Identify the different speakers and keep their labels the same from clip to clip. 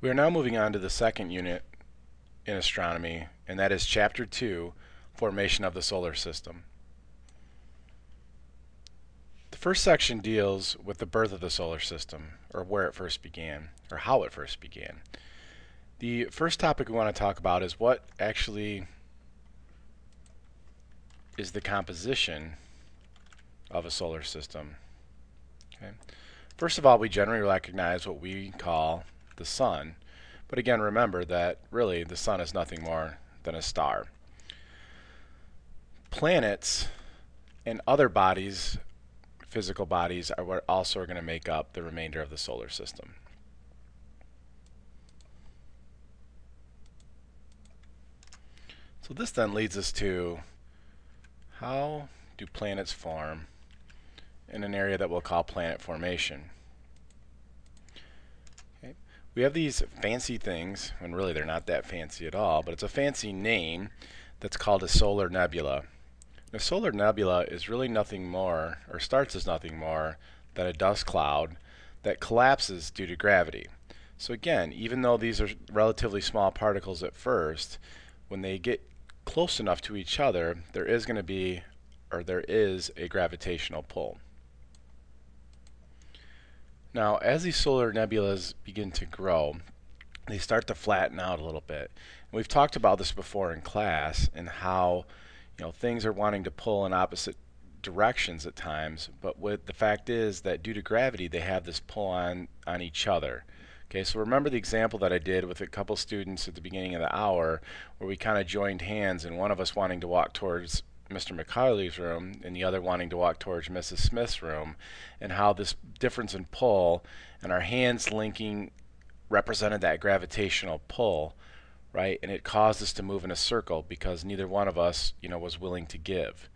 Speaker 1: We are now moving on to the second unit in astronomy, and that is Chapter 2, Formation of the Solar System. The first section deals with the birth of the solar system, or where it first began, or how it first began. The first topic we want to talk about is what actually is the composition of a solar system. Okay. First of all, we generally recognize what we call the sun. But again, remember that really the sun is nothing more than a star. Planets and other bodies, physical bodies, are what also are going to make up the remainder of the solar system. So this then leads us to how do planets form in an area that we'll call planet formation. Okay. We have these fancy things, and really they're not that fancy at all, but it's a fancy name that's called a solar nebula. A solar nebula is really nothing more, or starts as nothing more, than a dust cloud that collapses due to gravity. So again, even though these are relatively small particles at first, when they get close enough to each other, there is a gravitational pull. Now, as these solar nebulas begin to grow, they start to flatten out a little bit. And we've talked about this before in class and how things are wanting to pull in opposite directions at times, but the fact is that due to gravity they have this pull on each other. Okay, so remember the example that I did with a couple students at the beginning of the hour where we kind of joined hands and one of us wanting to walk towards Mr. McCarley's room and the other wanting to walk towards Mrs. Smith's room, and how this difference in pull and our hands linking represented that gravitational pull, right? And it caused us to move in a circle because neither one of us, was willing to give.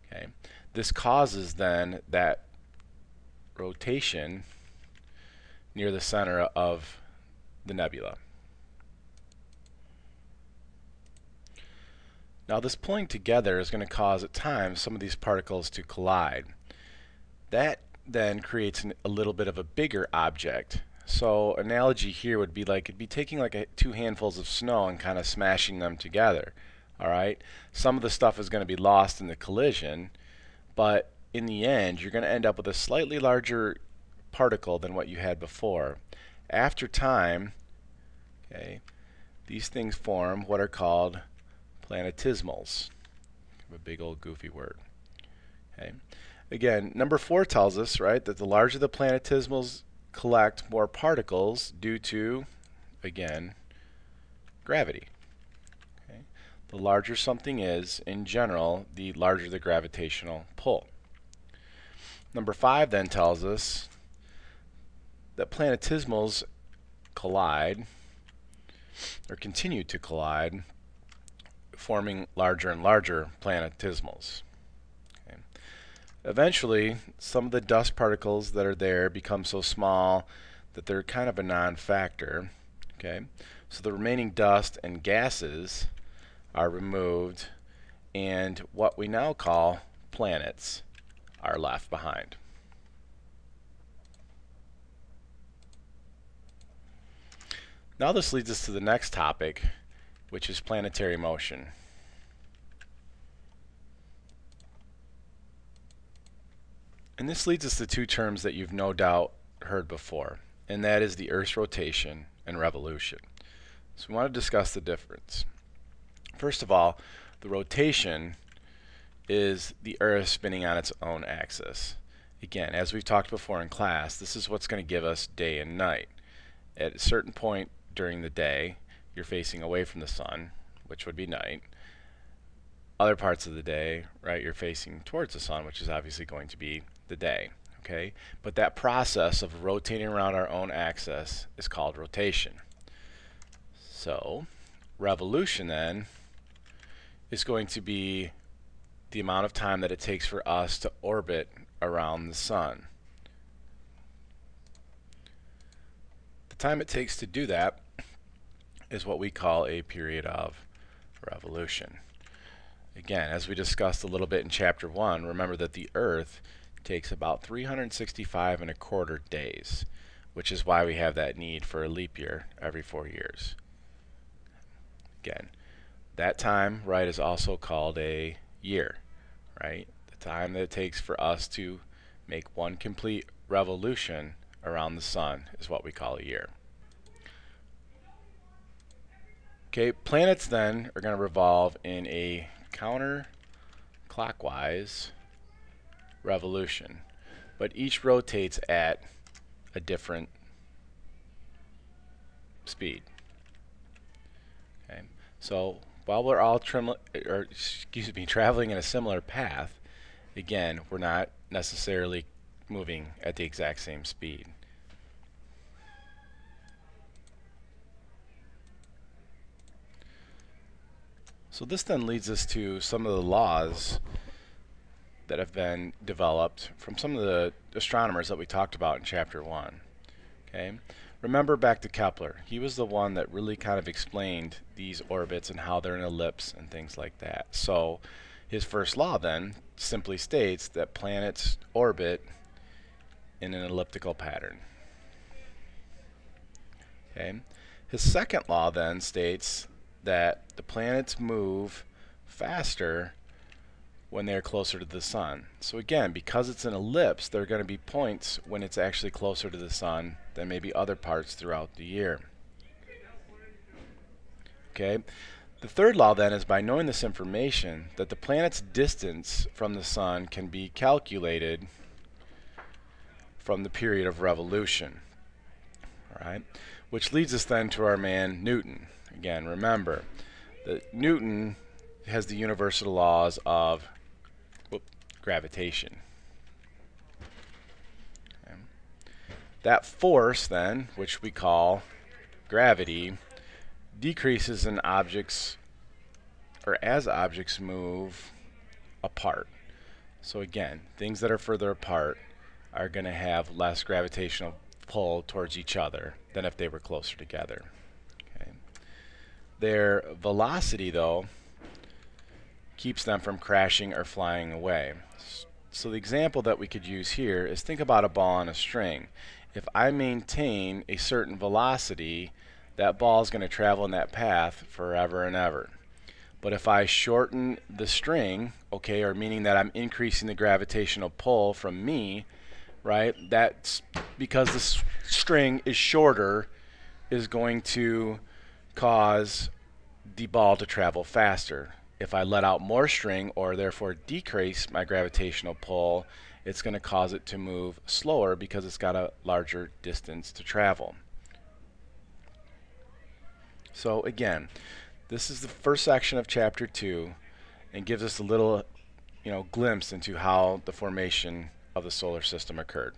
Speaker 1: Okay, this causes then that rotation near the center of the nebula. Now this pulling together is going to cause at times some of these particles to collide. That then creates a little bit of a bigger object. So analogy here would be like it'd be taking like two handfuls of snow and kind of smashing them together. All right, some of the stuff is going to be lost in the collision, but in the end you're going to end up with a slightly larger particle than what you had before. After time, okay, these things form what are called planetesimals. A big old goofy word. Okay. Again, number 4 tells us, right, that the larger the planetesimals collect more particles due to, again, gravity. Okay. The larger something is, in general, the larger the gravitational pull. Number 5 then tells us that planetesimals collide, or continue to collide, forming larger and larger planetesimals. Okay. Eventually, some of the dust particles that are there become so small that they're kind of a non-factor. Okay, so the remaining dust and gases are removed, and what we now call planets are left behind. Now this leads us to the next topic, which is planetary motion. And this leads us to two terms that you've no doubt heard before, and that is the Earth's rotation and revolution. So we want to discuss the difference. First of all, the rotation is the Earth spinning on its own axis. Again, as we've talked before in class, this is what's going to give us day and night. At a certain point during the day, you're facing away from the sun, which would be night. Other parts of the day, right, you're facing towards the sun, which is obviously going to be the day. Okay, but that process of rotating around our own axis is called rotation. So revolution then is going to be the amount of time that it takes for us to orbit around the sun. The time it takes to do that is what we call a period of revolution. Again, as we discussed a little bit in chapter 1, remember that the Earth takes about 365 1/4 days, which is why we have that need for a leap year every 4 years. Again, that time, right, is also called a year, right? The time that it takes for us to make one complete revolution around the sun is what we call a year. Okay, planets then are going to revolve in a counterclockwise revolution, but each rotates at a different speed. Okay, so while we're all traveling in a similar path, again, we're not necessarily moving at the exact same speed. So this then leads us to some of the laws that have been developed from some of the astronomers that we talked about in chapter 1. Okay? Remember back to Kepler. He was the one that really kind of explained these orbits and how they're an ellipse and things like that. So his first law then simply states that planets orbit in an elliptical pattern. Okay? His second law then states that the planets move faster when they're closer to the sun. So again, because it's an ellipse, there are going to be points when it's actually closer to the sun than maybe other parts throughout the year. Okay? The third law then is, by knowing this information, that the planet's distance from the sun can be calculated from the period of revolution. All right? Which leads us then to our man Newton. Again, remember that Newton has the universal laws of gravitation. Okay. That force then, which we call gravity, decreases in objects, or as objects move apart. So again, things that are further apart are going to have less gravitational pull towards each other than if they were closer together. Okay. Their velocity, though, keeps them from crashing or flying away. So the example that we could use here is, think about a ball on a string. If I maintain a certain velocity, that ball is going to travel in that path forever and ever. But if I shorten the string, okay, or meaning that I'm increasing the gravitational pull from me, right, that's because the string is shorter, is going to cause the ball to travel faster. If I let out more string, or therefore decrease my gravitational pull, it's going to cause it to move slower because it's got a larger distance to travel. So again, this is the first section of chapter 2 and gives us a little glimpse into how the formation of the solar system occurred.